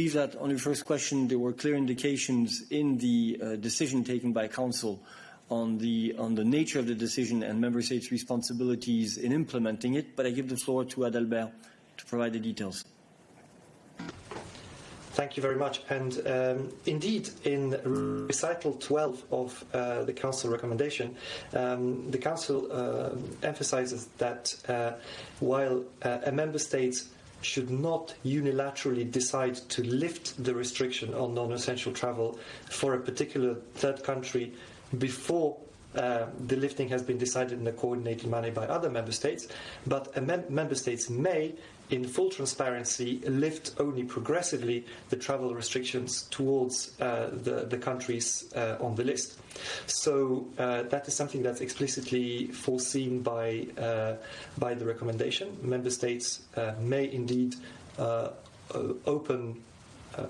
believe that on your first question, there were clear indications in the decision taken by Council on the nature of the decision and Member States' responsibilities in implementing it. But I give the floor to Adalbert to provide the details. Thank you very much. And indeed, in recital 12 of the Council recommendation, the Council emphasizes that while a Member State should not unilaterally decide to lift the restriction on non-essential travel for a particular third country before the lifting has been decided in a coordinated manner by other Member States, but Member States may, in full transparency, lift only progressively the travel restrictions towards the countries on the list. So that is something that's explicitly foreseen by the recommendation. Member States may indeed open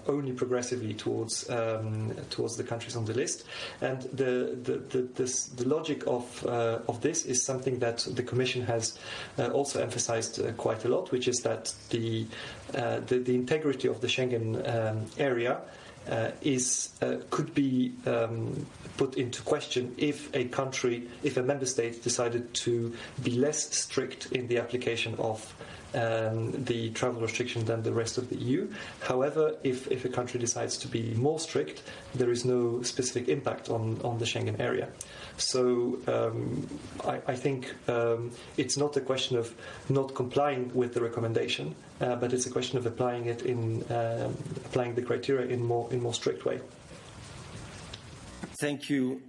only progressively towards the countries on the list, and the logic of this is something that the Commission has also emphasized quite a lot, which is that the integrity of the Schengen area could be put into question if a member state decided to be less strict in the application of the travel restriction than the rest of the EU. However, if a country decides to be more strict, there is no specific impact on the Schengen area. So I think it's not a question of not complying with the recommendation, but it's a question of applying it applying the criteria in more strict way. Thank you.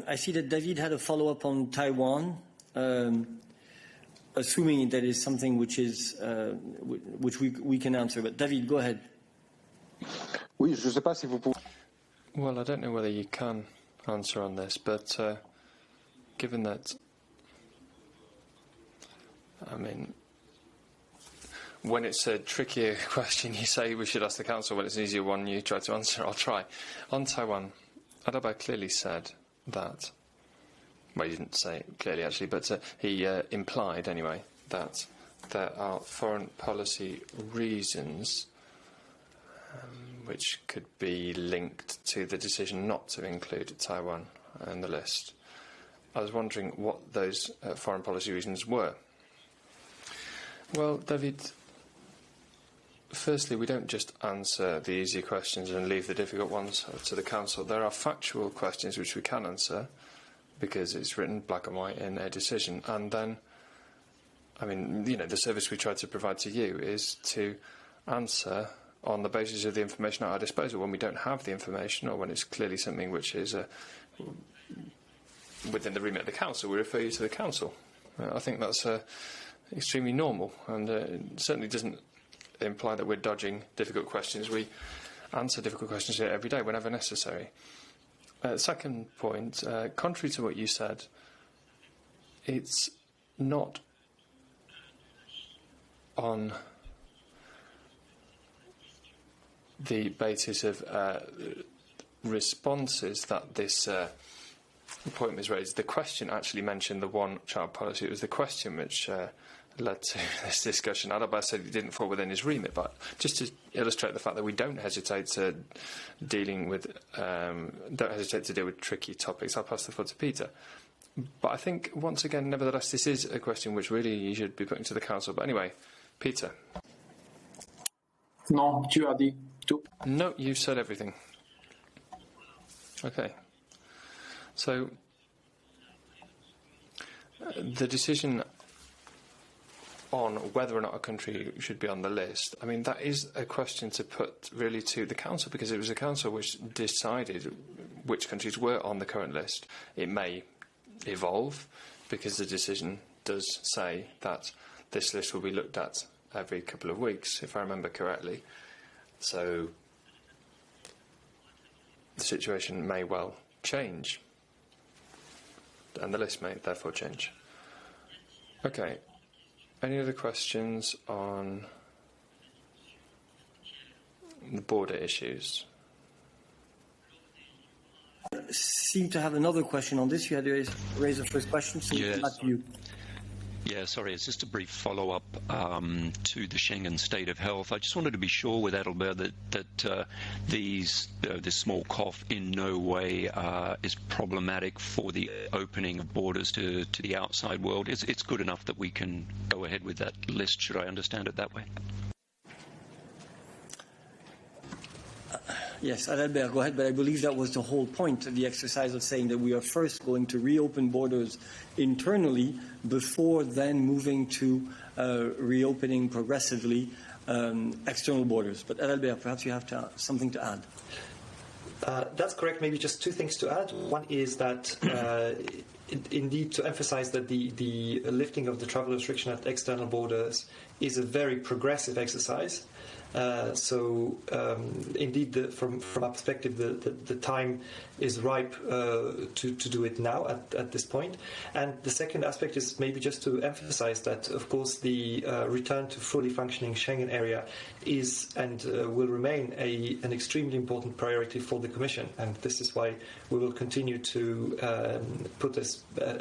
I see that David had a follow-up on Taiwan. Assuming that is something which we can answer. But David, go ahead. Well, I don't know whether you can answer on this, but given that, I mean, when it's a trickier question, you say we should ask the Council. When it's an easier one, you try to answer. I'll try. On Taiwan, Adalbert clearly said that. Well, he didn't say it clearly, actually, but he implied, anyway, that there are foreign policy reasons which could be linked to the decision not to include Taiwan in the list. I was wondering what those foreign policy reasons were. Well, David, firstly, we don't just answer the easier questions and leave the difficult ones to the Council. There are factual questions which we can answer, because it's written black and white in a decision. And then, I mean, you know, the service we try to provide to you is to answer on the basis of the information at our disposal. When we don't have the information, or when it's clearly something which is within the remit of the Council, we refer you to the Council. I think that's extremely normal, and it certainly doesn't imply that we're dodging difficult questions. We answer difficult questions here every day, whenever necessary. Second point, contrary to what you said, it's not on the basis of responses that this point was raised. The question actually mentioned the one-child policy. It was the question which led to this discussion. Adalbert said it didn't fall within his remit, but just to illustrate the fact that we don't hesitate to deal with tricky topics, I'll pass the floor to Peter. But I think, once again, nevertheless, this is a question which really you should be putting to the Council. But anyway, Peter. No, tu as dit tout. No, you've said everything. Okay. So, the decision on whether or not a country should be on the list, I mean, that is a question to put really to the Council, because it was the Council which decided which countries were on the current list. It may evolve, because the decision does say that this list will be looked at every couple of weeks, if I remember correctly. So the situation may well change, and the list may therefore change. Okay. Any other questions on the border issues? Seem to have another question on this. You had to raise the first question, so yes. back to you. Yeah, sorry, it's just a brief follow-up to the Schengen state of health. I just wanted to be sure with Adalbert that this small cough in no way is problematic for the opening of borders to the outside world. It's good enough that we can go ahead with that list. Should I understand it that way? Yes, Adalbert, go ahead, but I believe that was the whole point of the exercise of saying that we are first going to reopen borders internally before then moving to reopening progressively external borders. But Adalbert, perhaps you have something to add. That's correct. Maybe just two things to add. One is that indeed to emphasize that the lifting of the travel restriction at external borders is a very progressive exercise. Indeed, from our perspective, the time is ripe to do it now at this point. And the second aspect is maybe just to emphasize that, of course, the return to fully functioning Schengen area is and will remain an extremely important priority for the Commission. And this is why we will continue to put a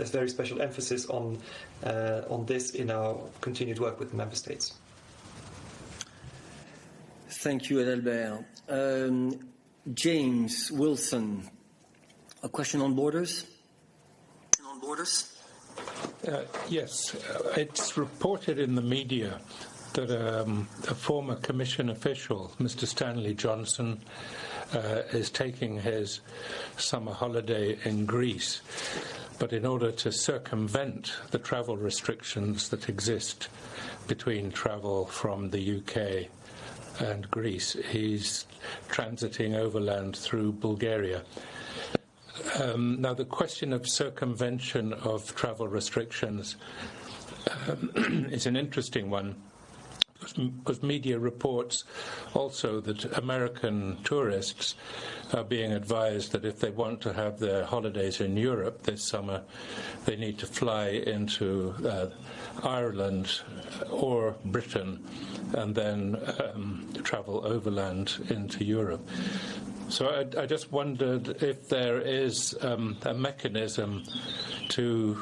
very special emphasis on this in our continued work with the Member States. Thank you, Adalbert. James Wilson, a question on borders? Yes, it's reported in the media that a former Commission official, Mr. Stanley Johnson, is taking his summer holiday in Greece, but in order to circumvent the travel restrictions that exist between travel from the UK and Greece, he's transiting overland through Bulgaria. Now, the question of circumvention of travel restrictions is an interesting one, because media reports also that American tourists are being advised that if they want to have their holidays in Europe this summer, they need to fly into Ireland or Britain and then travel overland into Europe. So I just wondered if there is a mechanism to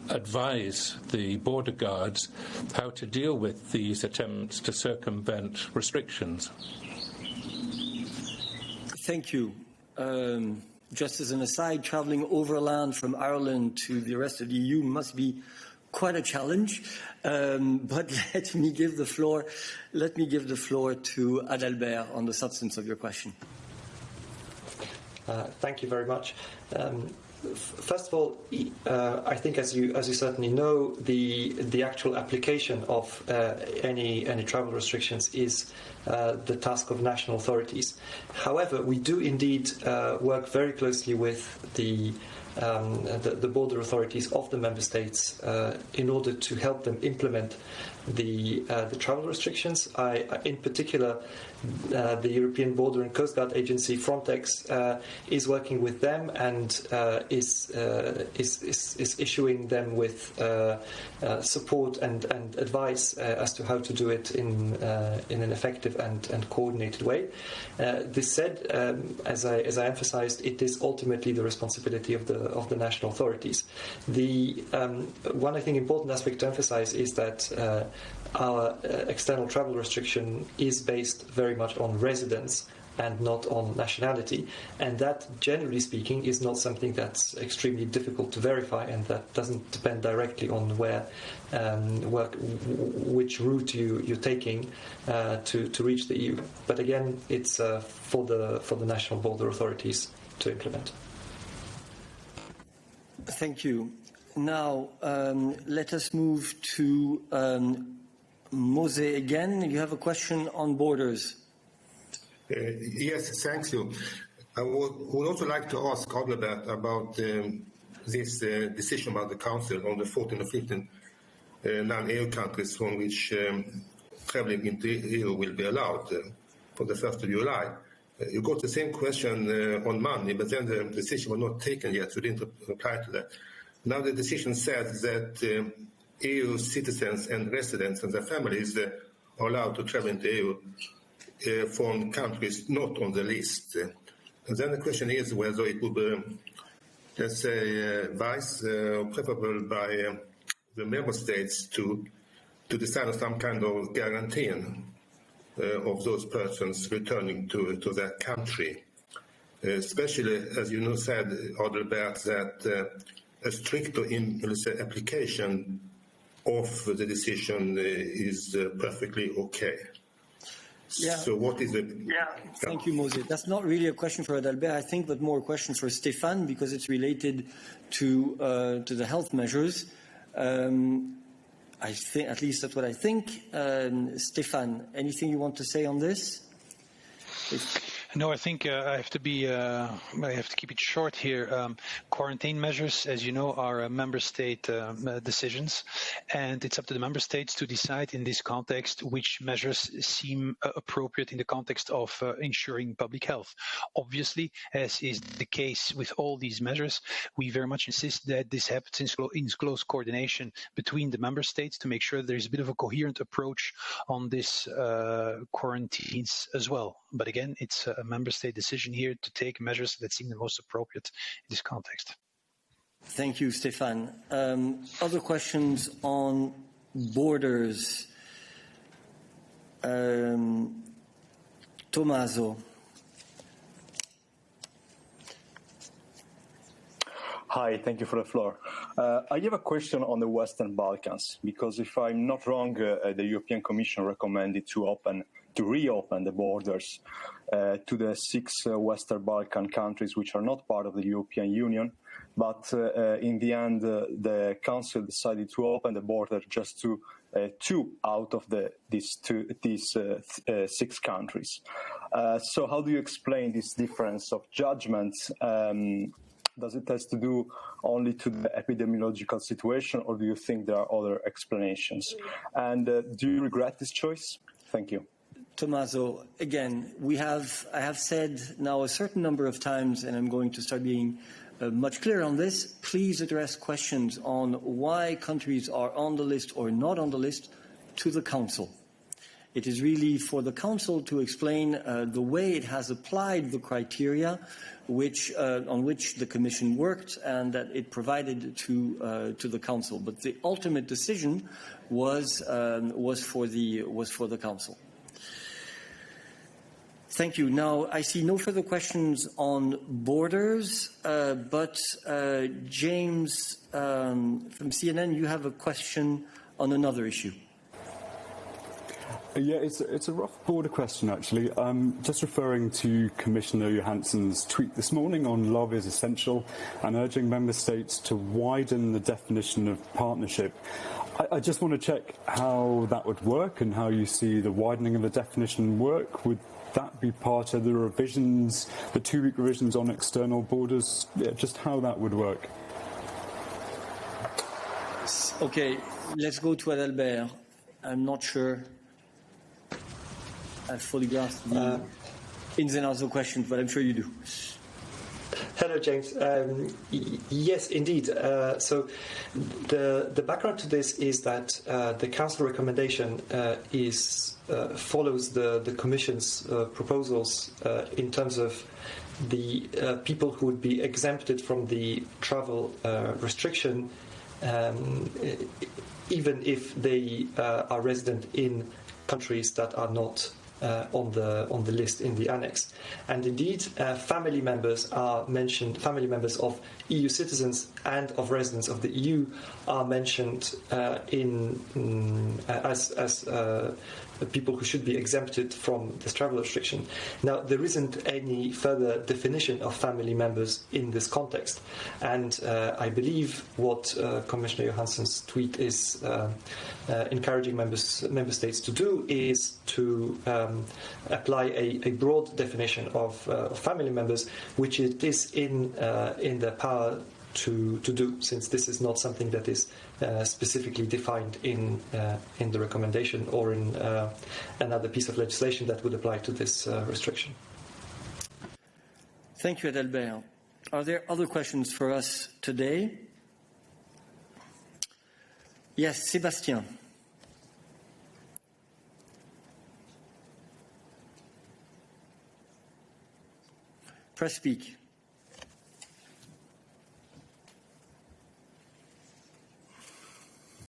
advise the border guards how to deal with these attempts to circumvent restrictions. Thank you. Just as an aside, travelling overland from Ireland to the rest of the EU must be quite a challenge. But let me give the floor to Adalbert on the substance of your question. Thank you very much. First of all, I think, as you certainly know, the actual application of any travel restrictions is the task of national authorities. However, we do indeed work very closely with the border authorities of the member states in order to help them implement the travel restrictions. In particular, the European Border and Coast Guard Agency, Frontex, is working with them and is issuing them with support and advice as to how to do it in an effective and coordinated way. This said, as I emphasized, it is ultimately the responsibility of the national authorities. The one I think important aspect to emphasize is that our external travel restriction is based very much on residence and not on nationality, and that, generally speaking, is not something that's extremely difficult to verify, and that doesn't depend directly on which route you're taking to reach the EU. But again, it's for the national border authorities to implement. Thank you. Now, let us move to Mose again. You have a question on borders. Yes, thank you. I would also like to ask Obliged about this decision by the Council on the 14 or 15 non-EU countries from which travelling into EU will be allowed for the 1st of July. You got the same question on Monday, but then the decision was not taken yet, so you didn't reply to that. Now the decision says that EU citizens and residents and their families are allowed to travel into EU from countries not on the list. And then the question is whether it would be, let's say, wise or preferable by the member states to decide on some kind of guarantee of those persons returning to their country. Especially, as you know, said, Adalbert, that a stricter application of the decision is perfectly okay. Yeah. So what is it? Yeah. Thank you, Moses. That's not really a question for Adalbert, I think, but more a question for Stéphane, because it's related to the health measures. I think, at least that's what I think. Stéphane, anything you want to say on this? No, I think I have to keep it short here. Quarantine measures, as you know, are member state decisions, and it's up to the member states to decide in this context which measures seem appropriate in the context of ensuring public health. Obviously, as is the case with all these measures, we very much insist that this happens in close coordination between the member states to make sure there's a bit of a coherent approach on this quarantines as well. But again, it's a member state decision here to take measures that seem the most appropriate in this context. Thank you, Stéphane. Other questions on borders? Tommaso. Hi, thank you for the floor. I have a question on the Western Balkans, because if I'm not wrong, the European Commission recommended to reopen the borders to the 6 Western Balkan countries which are not part of the European Union. But in the end, the Council decided to open the border just to 2 out of these 6 countries. So how do you explain this difference of judgment? Does it have to do only to the epidemiological situation, or do you think there are other explanations? And do you regret this choice? Thank you. Tommaso, again, I have said now a certain number of times, and I'm going to start being much clearer on this, please address questions on why countries are on the list or not on the list to the Council. It is really for the Council to explain the way it has applied the criteria on which the Commission worked and that it provided to the Council. But the ultimate decision was for the Council. Thank you. Now, I see no further questions on borders, but James from CNN, you have a question on another issue. Yeah, it's a rough border question, actually. Just referring to Commissioner Johansson's tweet this morning on love is essential and urging member states to widen the definition of partnership. I just want to check how that would work and how you see the widening of the definition work. Would that be part of the revisions, the 2-week revisions on external borders? Yeah, just how that would work. Okay, let's go to Adalbert. I'm not sure I fully grasp the ins and outs of the question, but I'm sure you do. Hello, James. Yes, indeed. So the background to this is that the Council recommendation follows the Commission's proposals in terms of the people who would be exempted from the travel restriction, even if they are resident in countries that are not on the list in the annex. And indeed, family members are mentioned. Family members of EU citizens and of residents of the EU are mentioned as people who should be exempted from this travel restriction. Now, there isn't any further definition of family members in this context, and I believe what Commissioner Johansson's tweet is encouraging member states to do is to apply a broad definition of family members, which it is in their power to do, since this is not something that is specifically defined in the recommendation or in another piece of legislation that would apply to this restriction. Thank you, Adalbert. Are there other questions for us today? Yes, Sébastien. Press speak.